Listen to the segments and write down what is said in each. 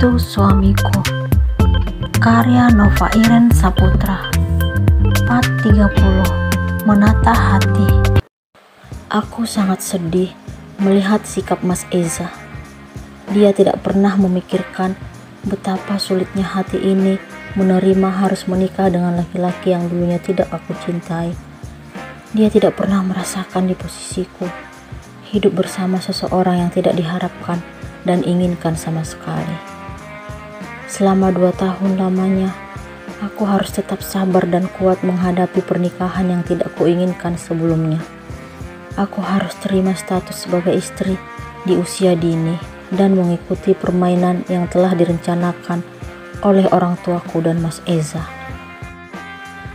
Itu Suamiku, karya Nova Iren Saputra. Part 30, Menata Hati. Aku sangat sedih melihat sikap Mas Eza. Dia tidak pernah memikirkan betapa sulitnya hati ini menerima harus menikah dengan laki-laki yang dulunya tidak aku cintai. Dia tidak pernah merasakan di posisiku, hidup bersama seseorang yang tidak diharapkan dan inginkan sama sekali. Selama 2 tahun lamanya, aku harus tetap sabar dan kuat menghadapi pernikahan yang tidak kuinginkan sebelumnya. Aku harus terima status sebagai istri di usia dini dan mengikuti permainan yang telah direncanakan oleh orang tuaku dan Mas Eza.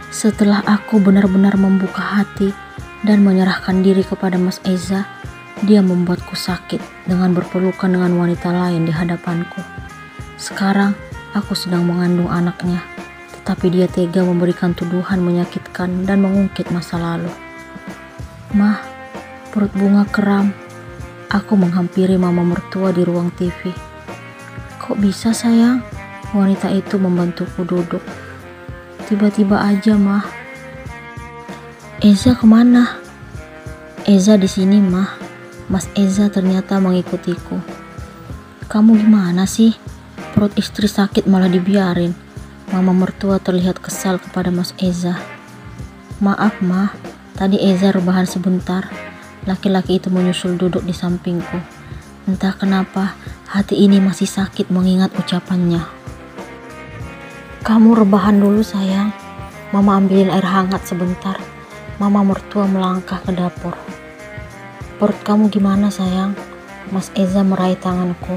Setelah aku benar-benar membuka hati dan menyerahkan diri kepada Mas Eza, dia membuatku sakit dengan berpelukan dengan wanita lain di hadapanku. Sekarang aku sedang mengandung anaknya, tetapi dia tega memberikan tuduhan menyakitkan dan mengungkit masa lalu. Mah, perut bunga keram. Aku menghampiri mama mertua di ruang TV. Kok bisa sayang? Wanita itu membantuku duduk. Tiba-tiba aja, Mah. Eza kemana? Eza di sini, Mah. Mas Eza ternyata mengikutiku. Kamu gimana sih? Perut istri sakit malah dibiarin. Mama mertua terlihat kesal kepada Mas Eza. Maaf, Mah. Tadi Eza rebahan sebentar. Laki-laki itu menyusul duduk di sampingku. Entah kenapa hati ini masih sakit mengingat ucapannya. Kamu rebahan dulu sayang. Mama ambilin air hangat sebentar. Mama mertua melangkah ke dapur. Perut kamu gimana sayang? Mas Eza meraih tanganku,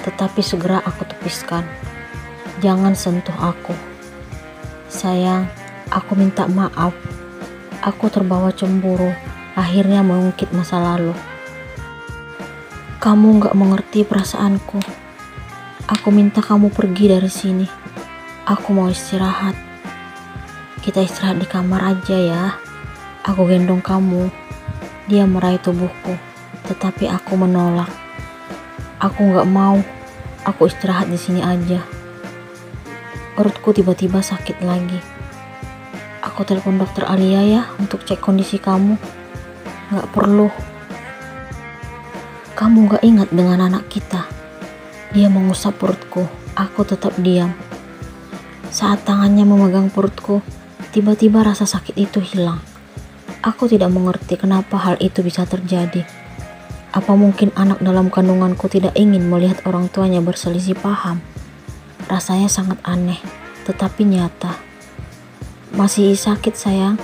tetapi segera aku tepiskan. Jangan sentuh aku. Sayang, aku minta maaf. Aku terbawa cemburu, akhirnya mengungkit masa lalu. Kamu gak mengerti perasaanku. Aku minta kamu pergi dari sini. Aku mau istirahat. Kita istirahat di kamar aja ya. Aku gendong kamu. Dia meraih tubuhku, tetapi aku menolak. Aku gak mau. Aku istirahat di sini aja. Perutku tiba-tiba sakit lagi. Aku telepon dokter Alia ya untuk cek kondisi kamu. Gak perlu. Kamu gak ingat dengan anak kita? Dia mengusap perutku. Aku tetap diam. Saat tangannya memegang perutku, tiba-tiba rasa sakit itu hilang. Aku tidak mengerti kenapa hal itu bisa terjadi. Apa mungkin anak dalam kandunganku tidak ingin melihat orang tuanya berselisih paham? Rasanya sangat aneh, tetapi nyata. Masih sakit sayang?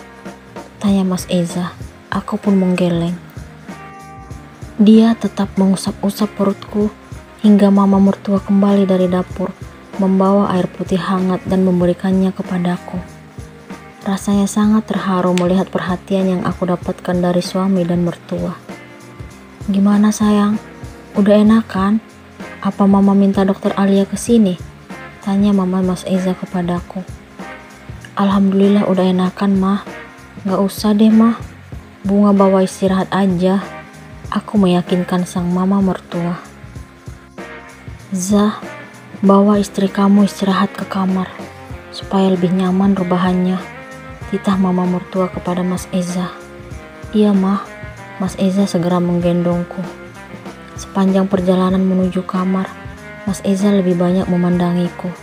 Tanya Mas Eza. Aku pun menggeleng. Dia tetap mengusap-usap perutku hingga mama mertua kembali dari dapur, membawa air putih hangat dan memberikannya kepadaku. Rasanya sangat terharu melihat perhatian yang aku dapatkan dari suami dan mertua. Gimana sayang? Udah enakan? Apa mama minta dokter Alia ke sini? Tanya mama Mas Eza kepadaku. Alhamdulillah udah enakan, Mah. Gak usah deh, Mah. Bunga bawa istirahat aja. Aku meyakinkan sang mama mertua. Zah, bawa istri kamu istirahat ke kamar supaya lebih nyaman rebahannya. Titah mama mertua kepada Mas Eza. Iya, Mah. Mas Eza segera menggendongku. Sepanjang perjalanan menuju kamar, Mas Eza lebih banyak memandangiku.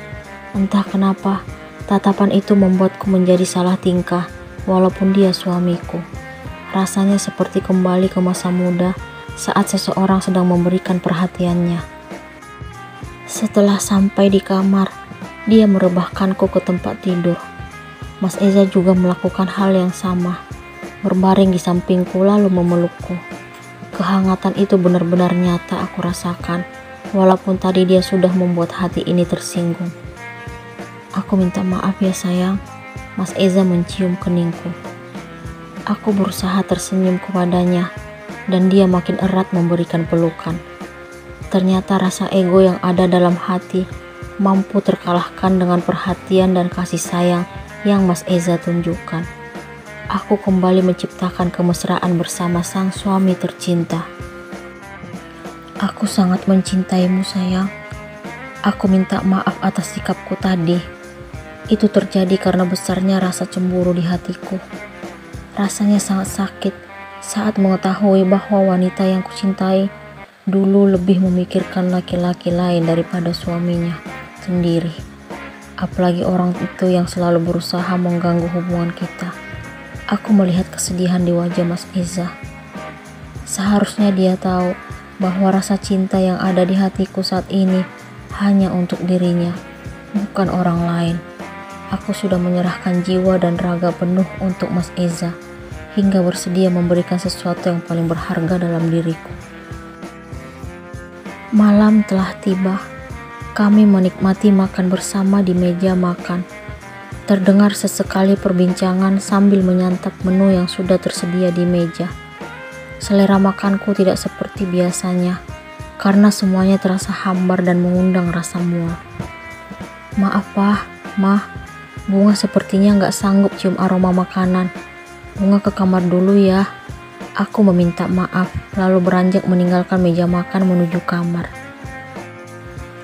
Entah kenapa, tatapan itu membuatku menjadi salah tingkah walaupun dia suamiku. Rasanya seperti kembali ke masa muda saat seseorang sedang memberikan perhatiannya. Setelah sampai di kamar, dia merebahkanku ke tempat tidur. Mas Eza juga melakukan hal yang sama, berbaring di sampingku lalu memelukku. Kehangatan itu benar-benar nyata aku rasakan, walaupun tadi dia sudah membuat hati ini tersinggung. Aku minta maaf ya sayang. Mas Eza mencium keningku. Aku berusaha tersenyum kepadanya, dan dia makin erat memberikan pelukan. Ternyata rasa ego yang ada dalam hati mampu terkalahkan dengan perhatian dan kasih sayang yang Mas Eza tunjukkan. Aku kembali menciptakan kemesraan bersama sang suami tercinta. Aku sangat mencintaimu sayang. Aku minta maaf atas sikapku tadi. Itu terjadi karena besarnya rasa cemburu di hatiku. Rasanya sangat sakit saat mengetahui bahwa wanita yang kucintai dulu lebih memikirkan laki-laki lain daripada suaminya sendiri. Apalagi orang itu yang selalu berusaha mengganggu hubungan kita. Aku melihat kesedihan di wajah Mas Eza. Seharusnya dia tahu bahwa rasa cinta yang ada di hatiku saat ini hanya untuk dirinya, bukan orang lain. Aku sudah menyerahkan jiwa dan raga penuh untuk Mas Eza, hingga bersedia memberikan sesuatu yang paling berharga dalam diriku. Malam telah tiba. Kami menikmati makan bersama di meja makan. Terdengar sesekali perbincangan sambil menyantap menu yang sudah tersedia di meja. Selera makanku tidak seperti biasanya, karena semuanya terasa hambar dan mengundang rasa mual. Maaf Pak, Mah, Bunga sepertinya nggak sanggup cium aroma makanan. Bunga ke kamar dulu ya. Aku meminta maaf, lalu beranjak meninggalkan meja makan menuju kamar.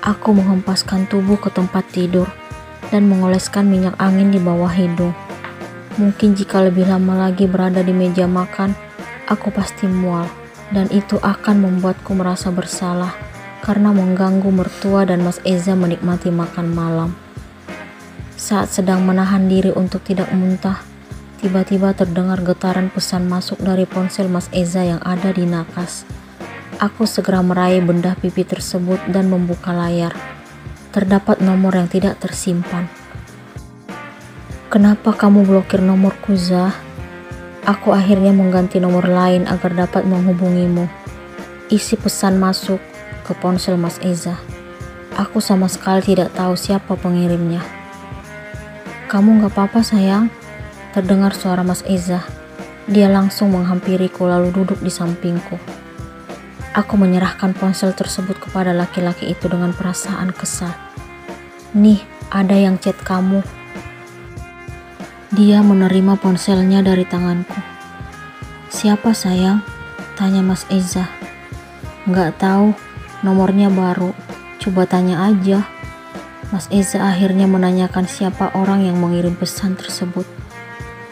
Aku menghempaskan tubuh ke tempat tidur dan mengoleskan minyak angin di bawah hidung. Mungkin jika lebih lama lagi berada di meja makan, aku pasti mual, dan itu akan membuatku merasa bersalah karena mengganggu mertua dan Mas Eza menikmati makan malam. Saat sedang menahan diri untuk tidak muntah, tiba-tiba terdengar getaran pesan masuk dari ponsel Mas Eza yang ada di nakas. Aku segera meraih benda pipi tersebut dan membuka layar. Terdapat nomor yang tidak tersimpan. Kenapa kamu blokir nomorku, Zah? Aku akhirnya mengganti nomor lain agar dapat menghubungimu. Isi pesan masuk ke ponsel Mas Eza. Aku sama sekali tidak tahu siapa pengirimnya. Kamu gak apa-apa sayang? Terdengar suara Mas Eza. Dia langsung menghampiriku lalu duduk di sampingku. Aku menyerahkan ponsel tersebut kepada laki-laki itu dengan perasaan kesal. Nih, ada yang chat kamu. Dia menerima ponselnya dari tanganku. Siapa sayang? Tanya Mas Eza. Nggak tahu, nomornya baru. Coba tanya aja. Mas Eza akhirnya menanyakan siapa orang yang mengirim pesan tersebut.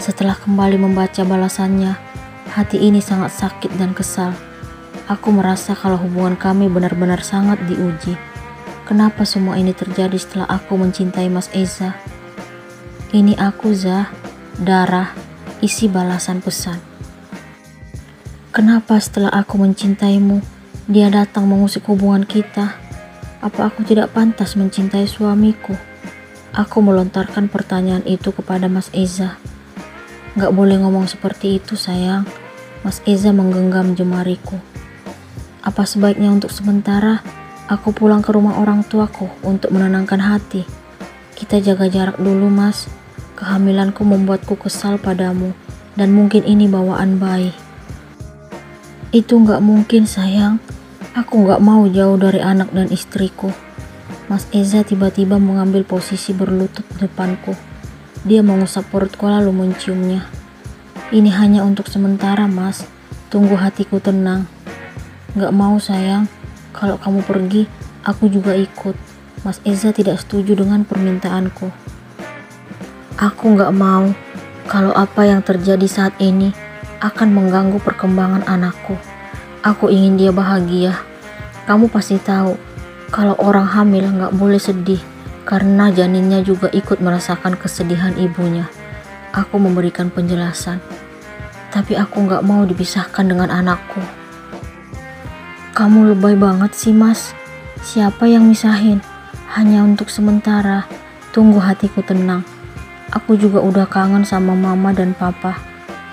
Setelah kembali membaca balasannya, hati ini sangat sakit dan kesal. Aku merasa kalau hubungan kami benar-benar sangat diuji. Kenapa semua ini terjadi setelah aku mencintai Mas Eza? Ini aku, Zah, Darah, isi balasan pesan. Kenapa setelah aku mencintaimu, dia datang mengusik hubungan kita? Apa aku tidak pantas mencintai suamiku? Aku melontarkan pertanyaan itu kepada Mas Eza. Gak boleh ngomong seperti itu sayang. Mas Eza menggenggam jemariku. Apa sebaiknya untuk sementara aku pulang ke rumah orang tuaku untuk menenangkan hati? Kita jaga jarak dulu Mas. Kehamilanku membuatku kesal padamu dan mungkin ini bawaan bayi. Itu gak mungkin sayang. Aku gak mau jauh dari anak dan istriku. Mas Eza tiba-tiba mengambil posisi berlutut di depanku. Dia mengusap perutku lalu menciumnya. Ini hanya untuk sementara Mas. Tunggu hatiku tenang. Gak mau sayang. Kalau kamu pergi, aku juga ikut. Mas Eza tidak setuju dengan permintaanku. Aku gak mau kalau apa yang terjadi saat ini akan mengganggu perkembangan anakku. Aku ingin dia bahagia. Kamu pasti tahu kalau orang hamil gak boleh sedih karena janinnya juga ikut merasakan kesedihan ibunya. Aku memberikan penjelasan. Tapi aku gak mau dipisahkan dengan anakku. Kamu lebay banget sih Mas. Siapa yang misahin? Hanya untuk sementara. Tunggu hatiku tenang. Aku juga udah kangen sama mama dan papa.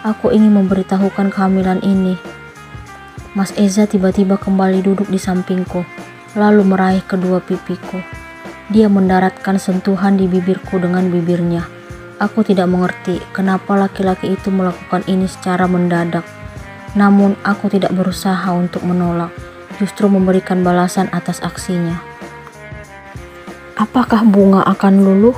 Aku ingin memberitahukan kehamilan ini. Mas Eza tiba-tiba kembali duduk di sampingku, lalu meraih kedua pipiku. Dia mendaratkan sentuhan di bibirku dengan bibirnya. Aku tidak mengerti kenapa laki-laki itu melakukan ini secara mendadak. Namun aku tidak berusaha untuk menolak, justru memberikan balasan atas aksinya. Apakah Bunga akan luluh?